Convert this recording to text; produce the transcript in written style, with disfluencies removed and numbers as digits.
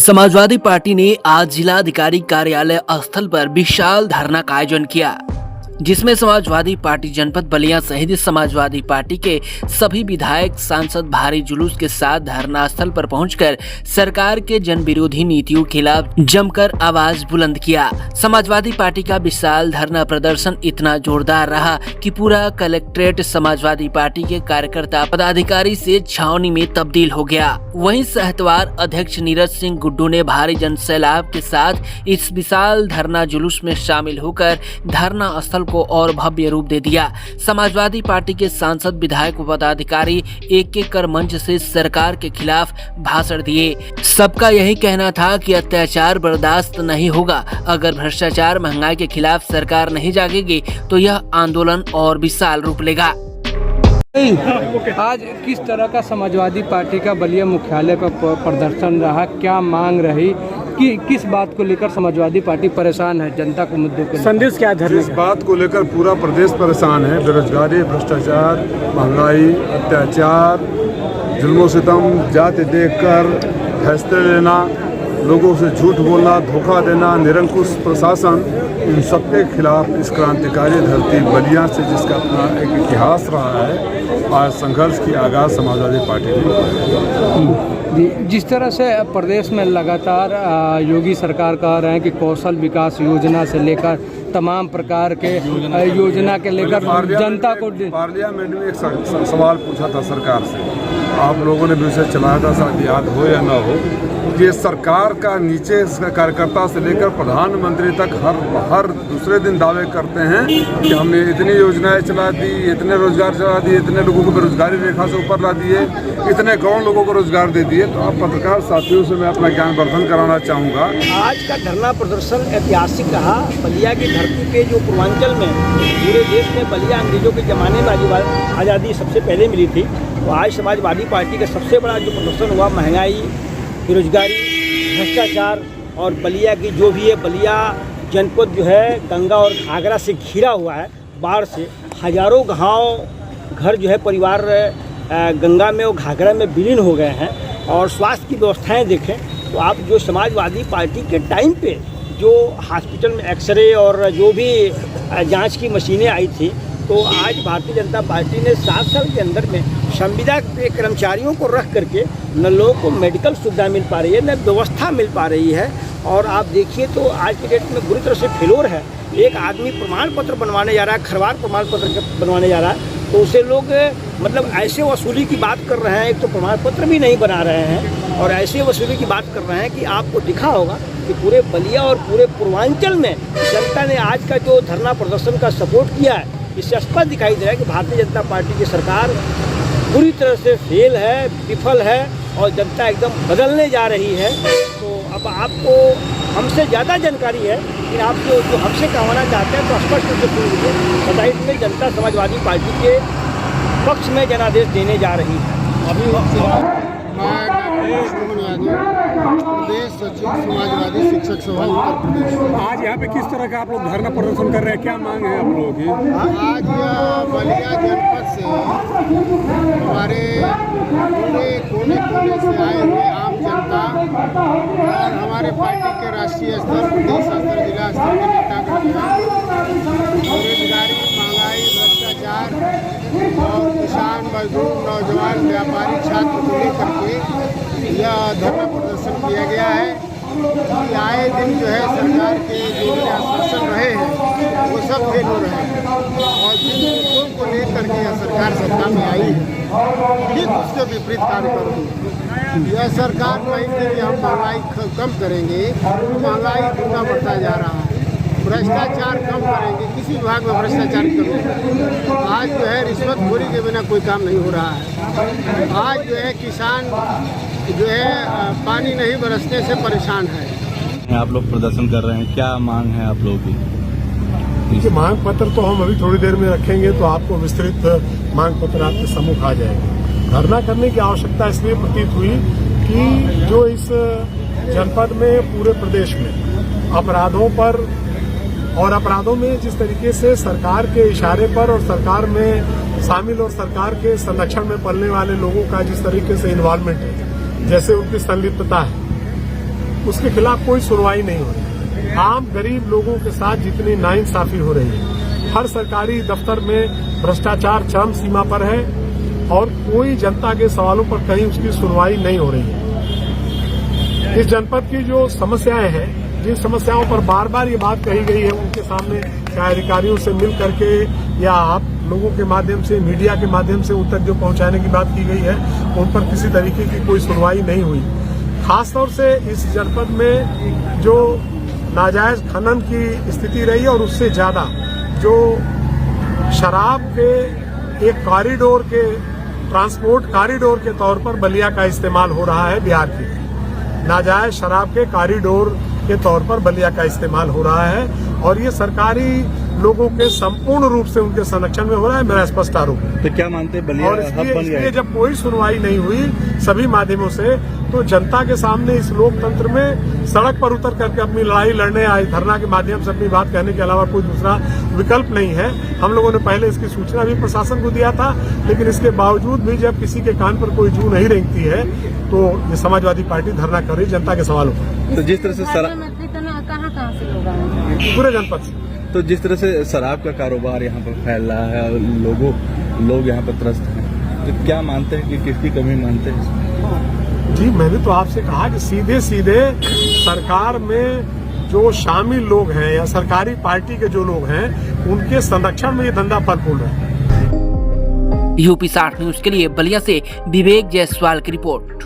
Samajwadi party ने आज जिलाधिकारी कार्यालय स्थल पर विशाल धरना का आयोजन किया, जिसमें समाजवादी पार्टी जनपद बलिया सहित समाजवादी पार्टी के सभी विधायक सांसद भारी जुलूस के साथ धरना स्थल पर पहुंचकर सरकार के जन विरोधी नीतियों के खिलाफ जमकर आवाज बुलंद किया। समाजवादी पार्टी का विशाल धरना प्रदर्शन इतना जोरदार रहा कि पूरा कलेक्ट्रेट समाजवादी पार्टी के कार्यकर्ता पदाधिकारी से छावनी में तब्दील हो गया। वहीं सहतवार अध्यक्ष नीरज सिंह गुड्डू ने भारी जनसैलाब के साथ इस विशाल धरना जुलूस में शामिल होकर धरना स्थल को और भव्य रूप दे दिया। समाजवादी पार्टी के सांसद, विधायक व पदाधिकारी एक एक कर मंच से सरकार के खिलाफ भाषण दिए। सबका यही कहना था कि अत्याचार बर्दाश्त नहीं होगा। अगर भ्रष्टाचार, महंगाई के खिलाफ सरकार नहीं जागेगी तो यह आंदोलन और विशाल रूप लेगा। आज किस तरह का समाजवादी पार्टी का बलिया मुख्यालय पर प्रदर्शन रहा, क्या मांग रही, कि किस बात को लेकर समाजवादी पार्टी परेशान है, जनता को मुद्दों के संदेश क्या है? जिस बात को लेकर पूरा प्रदेश परेशान है, बेरोजगारी, भ्रष्टाचार, महंगाई, अत्याचार, जुल्म सितम, जाति देखकर फैसले लेना, लोगों से झूठ बोलना, धोखा देना, निरंकुश प्रशासन, इन सबके खिलाफ इस क्रांतिकारी धरती बलिया से जिसका अपना एक इतिहास रहा है, आज संघर्ष की आगाज समाजवादी पार्टी ने। जिस तरह से प्रदेश में लगातार योगी सरकार कह रहे हैं कि कौशल विकास योजना से लेकर तमाम प्रकार के योजना के लेकर जनता को पार्लियामेंट में एक सवाल पूछा था सरकार से, आप लोगों ने भी उसे चलाया था, शायद याद हो या न हो, कि सरकार का नीचे कार्यकर्ता से लेकर प्रधानमंत्री तक हर दूसरे दिन दावे करते हैं कि हमने इतनी योजनाएं चला दी, इतने रोजगार चला दिए, इतने लोगों को बेरोजगारी रेखा से ऊपर ला दिए, इतने करोड़ लोगों को रोजगार दे दिए। तो आप पत्रकार साथियों से मैं अपना ज्ञानवर्धन कराना चाहूँगा। आज का धरना प्रदर्शन ऐतिहासिक रहा। बलिया की धरती पे जो पूर्वांचल में पूरे देश में बलिया अंग्रेजों के ज़माने में आज़ादी सबसे पहले मिली थी, तो आज समाजवादी पार्टी का सबसे बड़ा जो प्रदर्शन हुआ, महंगाई, बेरोजगारी, भ्रष्टाचार और बलिया की जो भी है, बलिया जनपद जो है गंगा और घाघरा से घिरा हुआ है। बाढ़ से हजारों गाँव घर जो है परिवार गंगा में और घाघरा में विलीन हो गए हैं। और स्वास्थ्य की व्यवस्थाएं देखें तो आप जो समाजवादी पार्टी के टाइम पे जो हॉस्पिटल में एक्सरे और जो भी जांच की मशीनें आई थी, तो आज भारतीय जनता पार्टी ने 7 साल के अंदर में संविदा के कर्मचारियों को रख करके न लोगों को मेडिकल सुविधा मिल पा रही है, न व्यवस्था मिल पा रही है। और आप देखिए तो आज के डेट में बुरी तरह से फेलोर है। एक आदमी प्रमाण पत्र बनवाने जा रहा है, खरवार प्रमाण पत्र बनवाने जा रहा है, तो उसे लोग मतलब ऐसे वसूली की बात कर रहे हैं। एक तो प्रमाण पत्र भी नहीं बना रहे हैं और ऐसे वसूली की बात कर रहे हैं कि आपको दिखा होगा कि पूरे बलिया और पूरे पूर्वांचल में जनता ने आज का जो धरना प्रदर्शन का सपोर्ट किया है, इससे स्पष्ट दिखाई दे रहा है कि भारतीय जनता पार्टी की सरकार पूरी तरह से फेल है, विफल है और जनता एकदम बदलने जा रही है। तो अब आपको हमसे ज़्यादा जानकारी है, लेकिन आप जो हमसे कहना चाहते हैं तो स्पष्ट रूप से सुन लीजिए। 27 में जनता समाजवादी पार्टी के पक्ष में जनादेश देने जा रही है। अभी प्रदेश सचिव समाजवादी शिक्षक सभा उत्तर प्रदेश। आज यहाँ पे किस तरह का आप लोग धरना प्रदर्शन कर रहे हैं, क्या मांग है आप लोगों की? आज बलिया जनपद से हमारे पूरे कोने कोने से आए हुए आम जनता और हमारे पार्टी के राष्ट्रीय स्तर, प्रदेश स्तर, जिला स्तर के नेतागण बेरोजगारी, महंगाई, भ्रष्टाचार और किसान, मजदूर, नौजवान, व्यापारी, छात्र को लेकर के यह धरना प्रदर्शन किया गया है कि आए दिन जो है सरकार के जो भी आश्वासन रहे हैं वो सब फेल हो रहे हैं और जिन मुद्दों को लेकर के यह सरकार सत्ता में आई है ठीक उसके विपरीत कार्य कर रही है। यह सरकार नहीं थी कि हम महंगाई कम करेंगे, महंगाई दुगना बढ़ता जा रहा है, भ्रष्टाचार कम करेंगे, किसी विभाग में भ्रष्टाचार कम। आज जो है रिश्वतखोरी के बिना कोई काम नहीं हो रहा है। आज जो है किसान जो है पानी नहीं बरसने से परेशान है। आप लोग प्रदर्शन कर रहे हैं, क्या मांग है आप लोगों की? देखिए, मांग पत्र तो हम अभी थोड़ी देर में रखेंगे तो आपको विस्तृत मांग पत्र आपके सम्मुख आ जाएंगे। धरना करने की आवश्यकता इसलिए प्रतीत हुई कि जो इस जनपद में पूरे प्रदेश में अपराधों पर और अपराधों में जिस तरीके से सरकार के इशारे पर और सरकार में शामिल और सरकार के संरक्षण में पलने वाले लोगों का जिस तरीके से इन्वॉल्वमेंट है, जैसे उनकी संलिप्तता है, उसके खिलाफ कोई सुनवाई नहीं हो रही। आम गरीब लोगों के साथ जितनी नाइंसाफी हो रही है, हर सरकारी दफ्तर में भ्रष्टाचार चरम सीमा पर है और कोई जनता के सवालों पर कहीं उसकी सुनवाई नहीं हो रही है। इस जनपद की जो समस्याएं हैं, जिन समस्याओं पर बार बार ये बात कही गई है, उनके सामने चाहे अधिकारियों से मिल करके या आप लोगों के माध्यम से, मीडिया के माध्यम से उन तक जो पहुंचाने की बात की गई है, उन पर किसी तरीके की कोई सुनवाई नहीं हुई। खासतौर से इस जनपद में जो नाजायज खनन की स्थिति रही है और उससे ज्यादा जो शराब के एक कॉरिडोर के, ट्रांसपोर्ट कॉरिडोर के तौर पर बलिया का इस्तेमाल हो रहा है। बिहार की नाजायज शराब के कॉरिडोर के तौर पर बलिया का इस्तेमाल हो रहा है और ये सरकारी लोगों के संपूर्ण रूप से उनके संरक्षण में हो रहा है, मेरा स्पष्ट आरोप है। तो क्या मानते हैं बलिया और हब बन गया इसलिए है? जब कोई सुनवाई नहीं हुई सभी माध्यमों से, तो जनता के सामने इस लोकतंत्र में सड़क पर उतर करके अपनी लड़ाई लड़ने, आज धरना के माध्यम से अपनी बात कहने के अलावा कोई दूसरा विकल्प नहीं है। हम लोगों ने पहले इसकी सूचना भी प्रशासन को दिया था, लेकिन इसके बावजूद भी जब किसी के कान पर कोई जू नहीं रेंगती है तो ये समाजवादी पार्टी धरना कर रही जनता के सवालों पर। तो जिस तरह से कहाँ से लोग आए? पूरे जनपद से। तो जिस तरह से शराब का कारोबार यहाँ पर फैल रहा है और लोग यहाँ पर त्रस्त हैं, तो क्या मानते हैं कि किसकी कमी मानते हैं? जी, मैंने तो आपसे कहा कि सीधे सीधे सरकार में जो शामिल लोग हैं या सरकारी पार्टी के जो लोग हैं, उनके संरक्षण में ये धंधा फल फूल रहा है। यूपी 60 न्यूज के लिए बलिया से विवेक जायसवाल की रिपोर्ट।